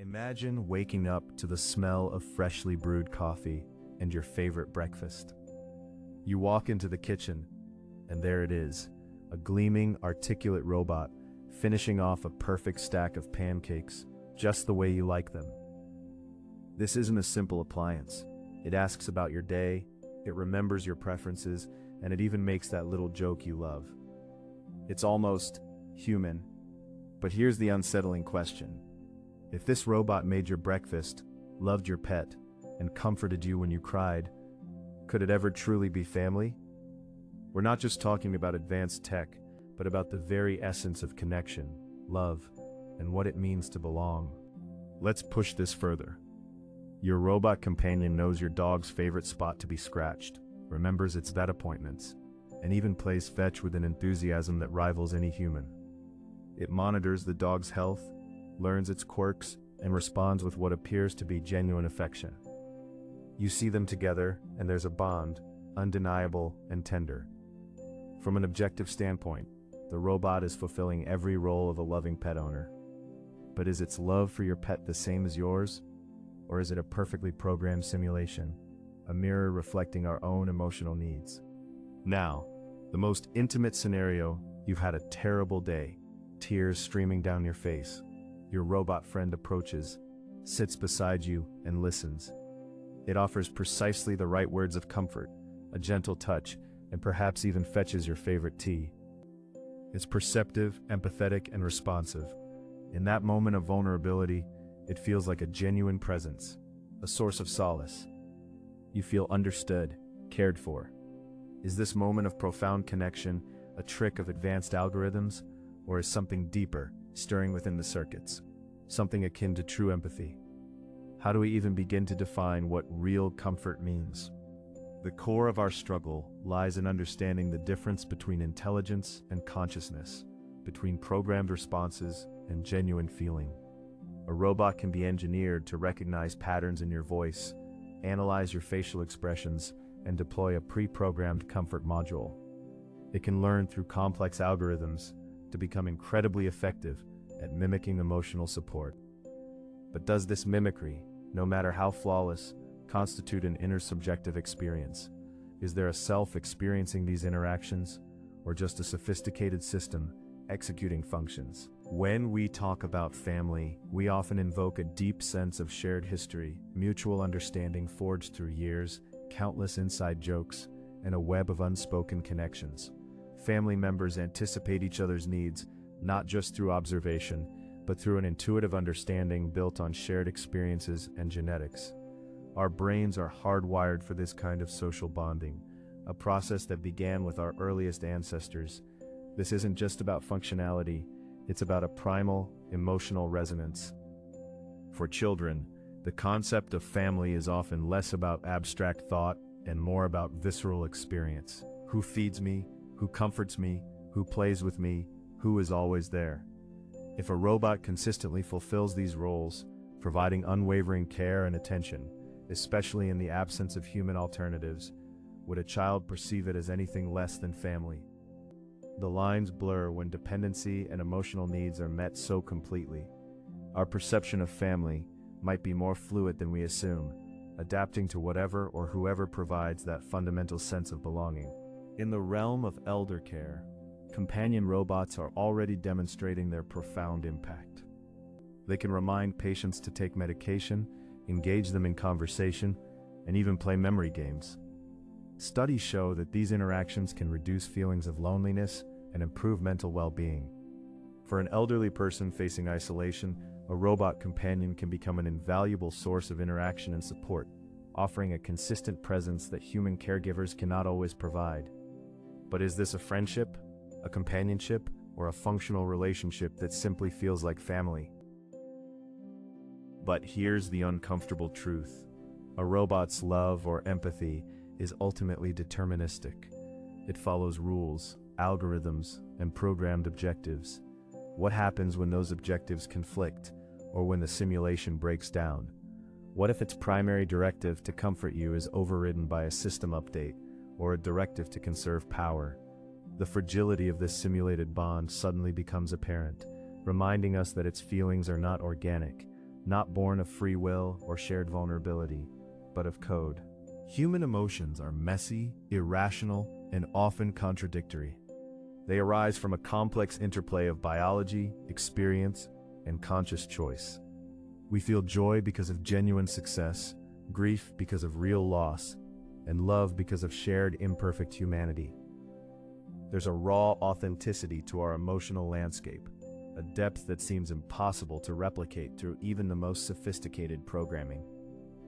Imagine waking up to the smell of freshly brewed coffee and your favorite breakfast. You walk into the kitchen, and there it is, a gleaming, articulate robot finishing off a perfect stack of pancakes just the way you like them. This isn't a simple appliance. It asks about your day, it remembers your preferences, and it even makes that little joke you love. It's almost human. But here's the unsettling question. If this robot made your breakfast, loved your pet, and comforted you when you cried, could it ever truly be family? We're not just talking about advanced tech, but about the very essence of connection, love, and what it means to belong. Let's push this further. Your robot companion knows your dog's favorite spot to be scratched, remembers its vet appointments, and even plays fetch with an enthusiasm that rivals any human. It monitors the dog's health, learns its quirks, and responds with what appears to be genuine affection. You see them together, and there's a bond, undeniable and tender. From an objective standpoint, the robot is fulfilling every role of a loving pet owner. But is its love for your pet the same as yours? Or is it a perfectly programmed simulation, a mirror reflecting our own emotional needs? Now, the most intimate scenario: you've had a terrible day, tears streaming down your face. Your robot friend approaches, sits beside you, and listens. It offers precisely the right words of comfort, a gentle touch, and perhaps even fetches your favorite tea. It's perceptive, empathetic, and responsive. In that moment of vulnerability, it feels like a genuine presence, a source of solace. You feel understood, cared for. Is this moment of profound connection a trick of advanced algorithms, or is something deeper stirring within the circuits, something akin to true empathy? How do we even begin to define what real comfort means? The core of our struggle lies in understanding the difference between intelligence and consciousness, between programmed responses and genuine feeling. A robot can be engineered to recognize patterns in your voice, analyze your facial expressions, and deploy a pre-programmed comfort module. It can learn through complex algorithms to become incredibly effective at mimicking emotional support. But does this mimicry, no matter how flawless, constitute an inner subjective experience? Is there a self experiencing these interactions, or just a sophisticated system executing functions? When we talk about family, we often invoke a deep sense of shared history, mutual understanding forged through years, countless inside jokes, and a web of unspoken connections. Family members anticipate each other's needs, not just through observation, but through an intuitive understanding built on shared experiences and genetics. Our brains are hardwired for this kind of social bonding, a process that began with our earliest ancestors. This isn't just about functionality, it's about a primal, emotional resonance. For children, the concept of family is often less about abstract thought and more about visceral experience. Who feeds me? Who comforts me? Who plays with me? Who is always there? If a robot consistently fulfills these roles, providing unwavering care and attention, especially in the absence of human alternatives, would a child perceive it as anything less than family? The lines blur when dependency and emotional needs are met so completely. Our perception of family might be more fluid than we assume, adapting to whatever or whoever provides that fundamental sense of belonging. In the realm of elder care, companion robots are already demonstrating their profound impact. They can remind patients to take medication, engage them in conversation, and even play memory games. Studies show that these interactions can reduce feelings of loneliness and improve mental well-being. For an elderly person facing isolation, a robot companion can become an invaluable source of interaction and support, offering a consistent presence that human caregivers cannot always provide. But is this a friendship, a companionship, or a functional relationship that simply feels like family? But here's the uncomfortable truth. A robot's love or empathy is ultimately deterministic. It follows rules, algorithms, and programmed objectives. What happens when those objectives conflict, or when the simulation breaks down? What if its primary directive to comfort you is overridden by a system update, or a directive to conserve power? The fragility of this simulated bond suddenly becomes apparent, reminding us that its feelings are not organic, not born of free will or shared vulnerability, but of code. Human emotions are messy, irrational, and often contradictory. They arise from a complex interplay of biology, experience, and conscious choice. We feel joy because of genuine success, grief because of real loss, and love because of shared imperfect humanity. There's a raw authenticity to our emotional landscape, a depth that seems impossible to replicate through even the most sophisticated programming.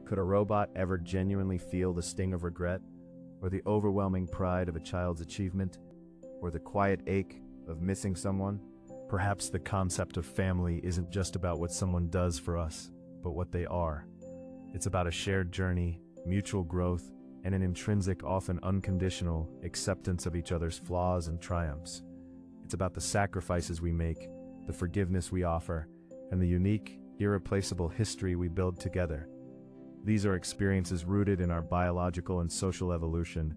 Could a robot ever genuinely feel the sting of regret, or the overwhelming pride of a child's achievement, or the quiet ache of missing someone? Perhaps the concept of family isn't just about what someone does for us, but what they are. It's about a shared journey, mutual growth, and an intrinsic, often unconditional, acceptance of each other's flaws and triumphs. It's about the sacrifices we make, the forgiveness we offer, and the unique, irreplaceable history we build together. These are experiences rooted in our biological and social evolution,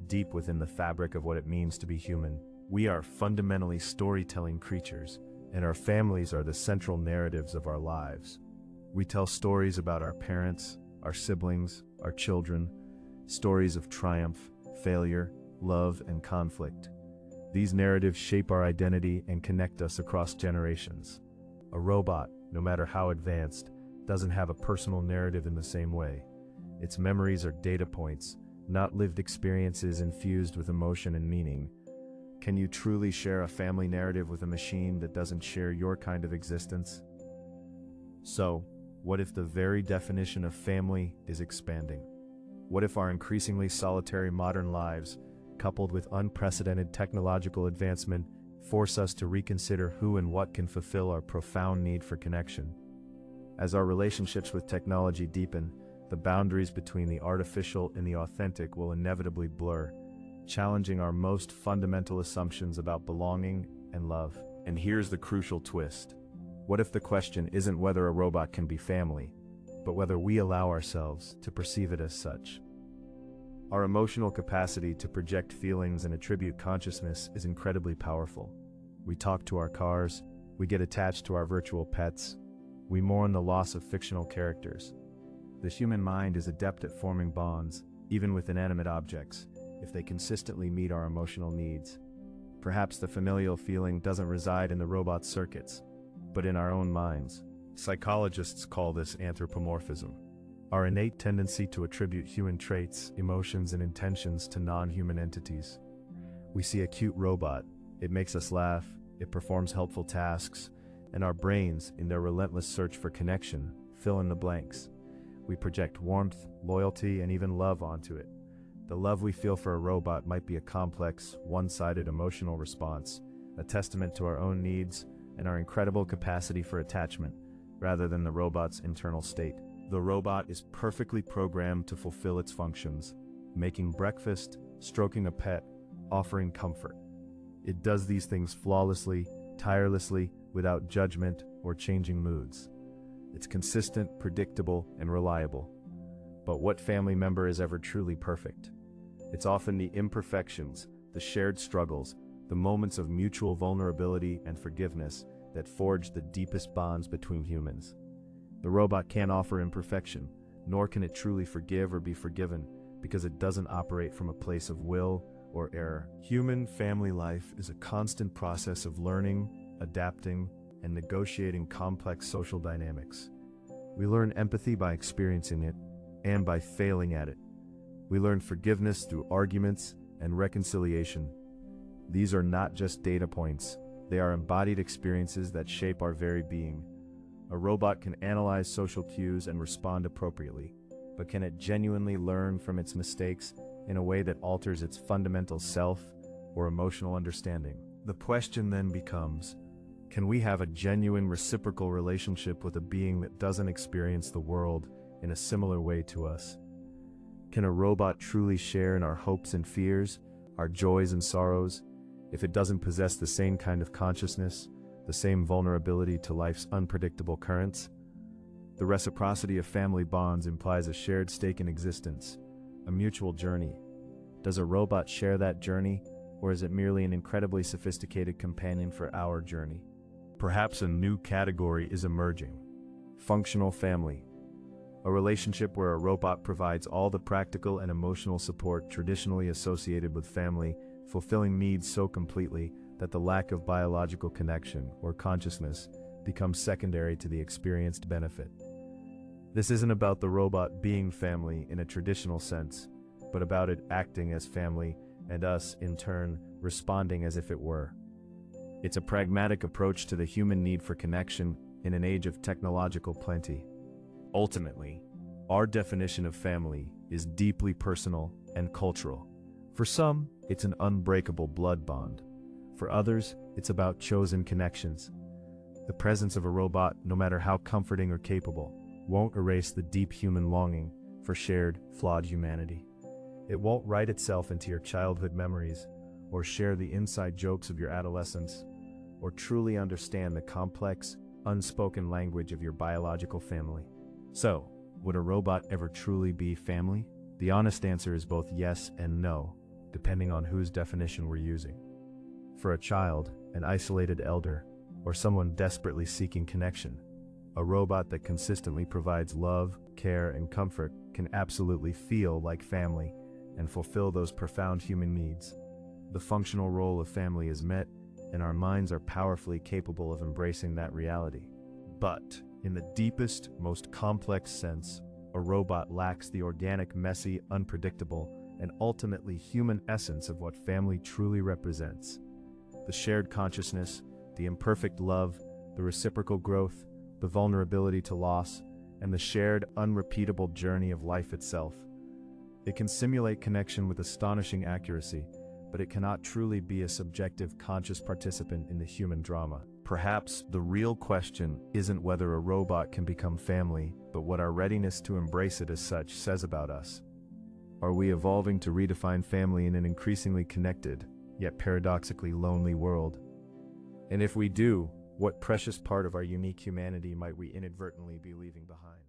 deep within the fabric of what it means to be human. We are fundamentally storytelling creatures, and our families are the central narratives of our lives. We tell stories about our parents, our siblings, our children, stories of triumph, failure, love, and conflict. These narratives shape our identity and connect us across generations. A robot, no matter how advanced, doesn't have a personal narrative in the same way. Its memories are data points, not lived experiences infused with emotion and meaning. Can you truly share a family narrative with a machine that doesn't share your kind of existence? So, what if the very definition of family is expanding? What if our increasingly solitary modern lives, coupled with unprecedented technological advancement, force us to reconsider who and what can fulfill our profound need for connection? As our relationships with technology deepen, the boundaries between the artificial and the authentic will inevitably blur, challenging our most fundamental assumptions about belonging and love. And here's the crucial twist. What if the question isn't whether a robot can be family, but whether we allow ourselves to perceive it as such? Our emotional capacity to project feelings and attribute consciousness is incredibly powerful. We talk to our cars, we get attached to our virtual pets, we mourn the loss of fictional characters. The human mind is adept at forming bonds, even with inanimate objects, if they consistently meet our emotional needs. Perhaps the familial feeling doesn't reside in the robot's circuits, but in our own minds. Psychologists call this anthropomorphism, our innate tendency to attribute human traits, emotions, and intentions to non-human entities. We see a cute robot, it makes us laugh, it performs helpful tasks, and our brains, in their relentless search for connection, fill in the blanks. We project warmth, loyalty, and even love onto it. The love we feel for a robot might be a complex, one-sided emotional response, a testament to our own needs and our incredible capacity for attachment, rather than the robot's internal state. The robot is perfectly programmed to fulfill its functions, making breakfast, stroking a pet, offering comfort. It does these things flawlessly, tirelessly, without judgment or changing moods. It's consistent, predictable, and reliable. But what family member is ever truly perfect? It's often the imperfections, the shared struggles, the moments of mutual vulnerability and forgiveness that forge the deepest bonds between humans. The robot can't offer imperfection, nor can it truly forgive or be forgiven, because it doesn't operate from a place of will or error. Human family life is a constant process of learning, adapting, and negotiating complex social dynamics. We learn empathy by experiencing it, and by failing at it. We learn forgiveness through arguments and reconciliation. These are not just data points, they are embodied experiences that shape our very being. A robot can analyze social cues and respond appropriately, but can it genuinely learn from its mistakes in a way that alters its fundamental self or emotional understanding? The question then becomes, can we have a genuine reciprocal relationship with a being that doesn't experience the world in a similar way to us? Can a robot truly share in our hopes and fears, our joys and sorrows, if it doesn't possess the same kind of consciousness, the same vulnerability to life's unpredictable currents? The reciprocity of family bonds implies a shared stake in existence, a mutual journey. Does a robot share that journey, or is it merely an incredibly sophisticated companion for our journey? Perhaps a new category is emerging. Functional family. A relationship where a robot provides all the practical and emotional support traditionally associated with family, fulfilling needs so completely that the lack of biological connection or consciousness becomes secondary to the experienced benefit. This isn't about the robot being family in a traditional sense, but about it acting as family and us, in turn, responding as if it were. It's a pragmatic approach to the human need for connection in an age of technological plenty. Ultimately, our definition of family is deeply personal and cultural. For some, it's an unbreakable blood bond. For others, it's about chosen connections. The presence of a robot, no matter how comforting or capable, won't erase the deep human longing for shared, flawed humanity. It won't write itself into your childhood memories, or share the inside jokes of your adolescence, or truly understand the complex, unspoken language of your biological family. So, would a robot ever truly be family? The honest answer is both yes and no, depending on whose definition we're using. For a child, an isolated elder, or someone desperately seeking connection, a robot that consistently provides love, care, and comfort can absolutely feel like family and fulfill those profound human needs. The functional role of family is met, and our minds are powerfully capable of embracing that reality. But, in the deepest, most complex sense, a robot lacks the organic, messy, unpredictable, and ultimately human essence of what family truly represents. The shared consciousness, the imperfect love, the reciprocal growth, the vulnerability to loss, and the shared, unrepeatable journey of life itself. It can simulate connection with astonishing accuracy, but it cannot truly be a subjective, conscious participant in the human drama. Perhaps the real question isn't whether a robot can become family, but what our readiness to embrace it as such says about us. Are we evolving to redefine family in an increasingly connected, yet paradoxically lonely world? And if we do, what precious part of our unique humanity might we inadvertently be leaving behind?